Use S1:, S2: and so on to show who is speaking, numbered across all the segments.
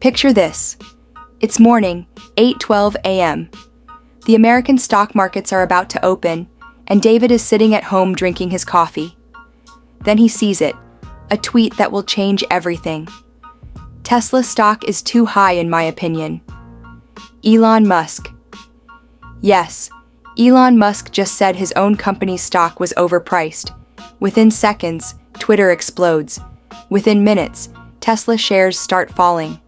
S1: Picture this. It's morning, 8:12 a.m. The American stock markets are about to open, and David is sitting at home drinking his coffee. Then he sees it, a tweet that will change everything. Tesla stock is too high in my opinion. Elon Musk. Yes, Elon Musk just said his own company's stock was overpriced. Within seconds, Twitter explodes. Within minutes, Tesla shares start falling.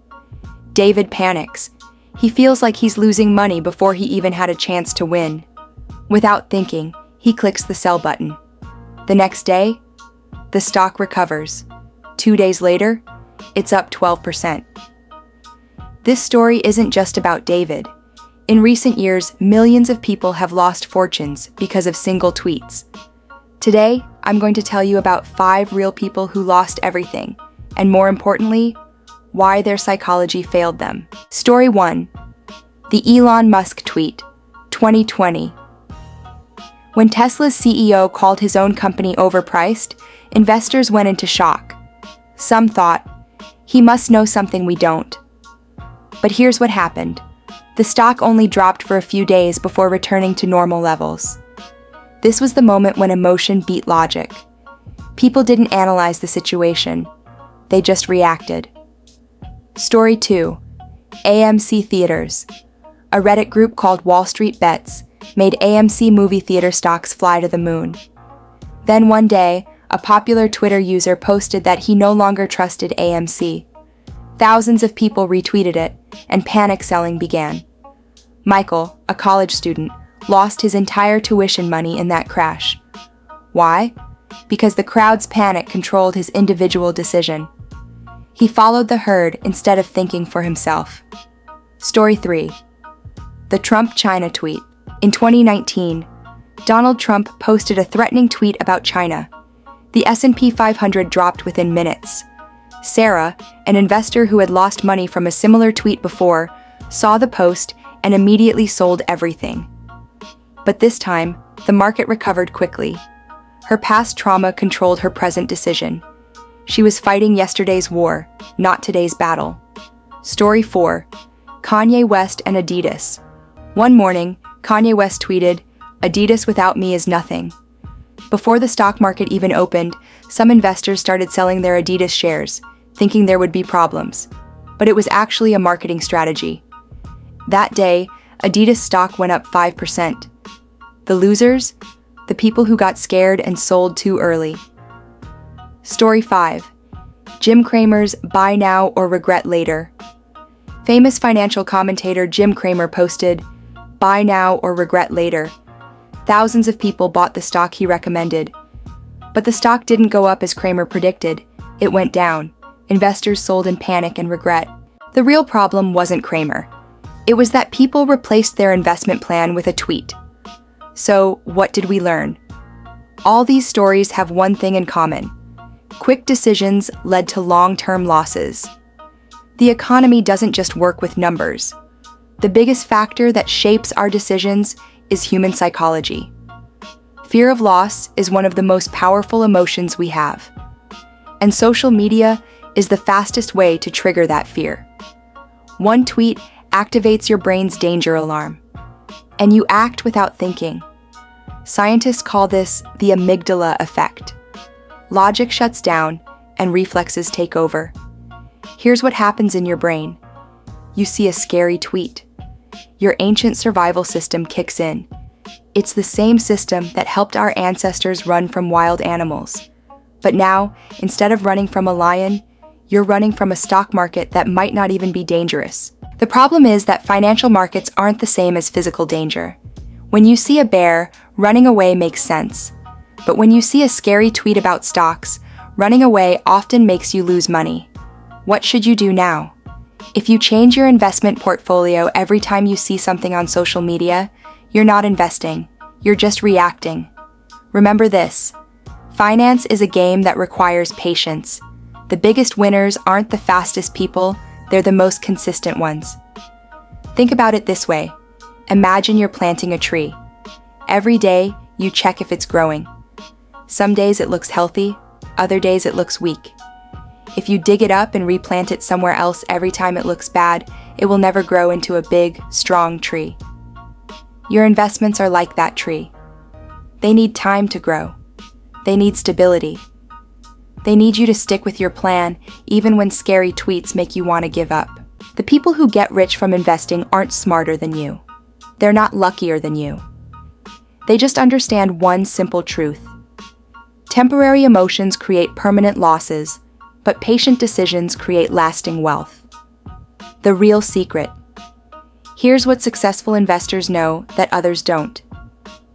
S1: David panics. He feels like he's losing money before he even had a chance to win. Without thinking, he clicks the sell button. The next day, the stock recovers. 2 days later, it's up 12%. This story isn't just about David. In recent years, millions of people have lost fortunes because of single tweets. Today, I'm going to tell you about 5 real people who lost everything, and more importantly, why their psychology failed them. Story 1. The Elon Musk tweet, 2020. When Tesla's CEO called his own company overpriced, investors went into shock. Some thought, he must know something we don't. But here's what happened. The stock only dropped for a few days before returning to normal levels. This was the moment when emotion beat logic. People didn't analyze the situation. They just reacted. Story 2. AMC Theaters. A Reddit group called Wall Street Bets made AMC movie theater stocks fly to the moon. Then one day, a popular Twitter user posted that he no longer trusted AMC. Thousands of people retweeted it, and panic selling began. Michael, a college student, lost his entire tuition money in that crash. Why? Because the crowd's panic controlled his individual decision. He followed the herd instead of thinking for himself. Story 3. The Trump-China tweet. In 2019, Donald Trump posted a threatening tweet about China. The S&P 500 dropped within minutes. Sarah, an investor who had lost money from a similar tweet before, saw the post and immediately sold everything. But this time, the market recovered quickly. Her past trauma controlled her present decision. She was fighting yesterday's war, not today's battle. Story 4. Kanye West and Adidas. One morning, Kanye West tweeted, "Adidas without me is nothing." Before the stock market even opened, some investors started selling their Adidas shares, thinking there would be problems. But it was actually a marketing strategy. That day, Adidas stock went up 5%. The losers? The people who got scared and sold too early. Story 5. Jim Cramer's Buy Now or Regret Later. Famous financial commentator Jim Cramer posted, "Buy now or regret later." Thousands of people bought the stock he recommended. But the stock didn't go up as Cramer predicted. It went down. Investors sold in panic and regret. The real problem wasn't Cramer. It was that people replaced their investment plan with a tweet. So, what did we learn? All these stories have one thing in common. Quick decisions led to long-term losses. The economy doesn't just work with numbers. The biggest factor that shapes our decisions is human psychology. Fear of loss is one of the most powerful emotions we have. And social media is the fastest way to trigger that fear. One tweet activates your brain's danger alarm, and you act without thinking. Scientists call this the amygdala effect. Logic shuts down, and reflexes take over. Here's what happens in your brain. You see a scary tweet. Your ancient survival system kicks in. It's the same system that helped our ancestors run from wild animals. But now, instead of running from a lion, you're running from a stock market that might not even be dangerous. The problem is that financial markets aren't the same as physical danger. When you see a bear, running away makes sense. But when you see a scary tweet about stocks, running away often makes you lose money. What should you do now? If you change your investment portfolio every time you see something on social media, you're not investing, you're just reacting. Remember this: finance is a game that requires patience. The biggest winners aren't the fastest people, they're the most consistent ones. Think about it this way. Imagine you're planting a tree. Every day, you check if it's growing. Some days it looks healthy, other days it looks weak. If you dig it up and replant it somewhere else every time it looks bad, it will never grow into a big, strong tree. Your investments are like that tree. They need time to grow. They need stability. They need you to stick with your plan, even when scary tweets make you want to give up. The people who get rich from investing aren't smarter than you. They're not luckier than you. They just understand one simple truth. Temporary emotions create permanent losses, but patient decisions create lasting wealth. The real secret. Here's what successful investors know that others don't.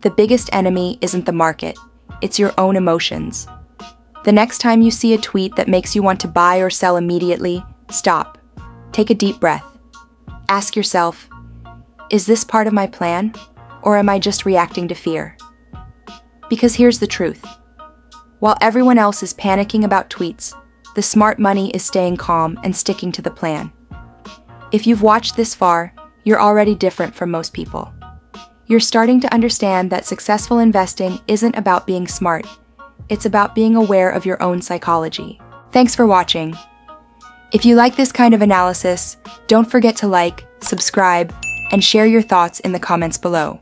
S1: The biggest enemy isn't the market, it's your own emotions. The next time you see a tweet that makes you want to buy or sell immediately, stop. Take a deep breath. Ask yourself, is this part of my plan, or am I just reacting to fear? Because here's the truth. While everyone else is panicking about tweets, the smart money is staying calm and sticking to the plan. If you've watched this far, you're already different from most people. You're starting to understand that successful investing isn't about being smart. It's about being aware of your own psychology. Thanks for watching. If you like this kind of analysis, don't forget to like, subscribe, and share your thoughts in the comments below.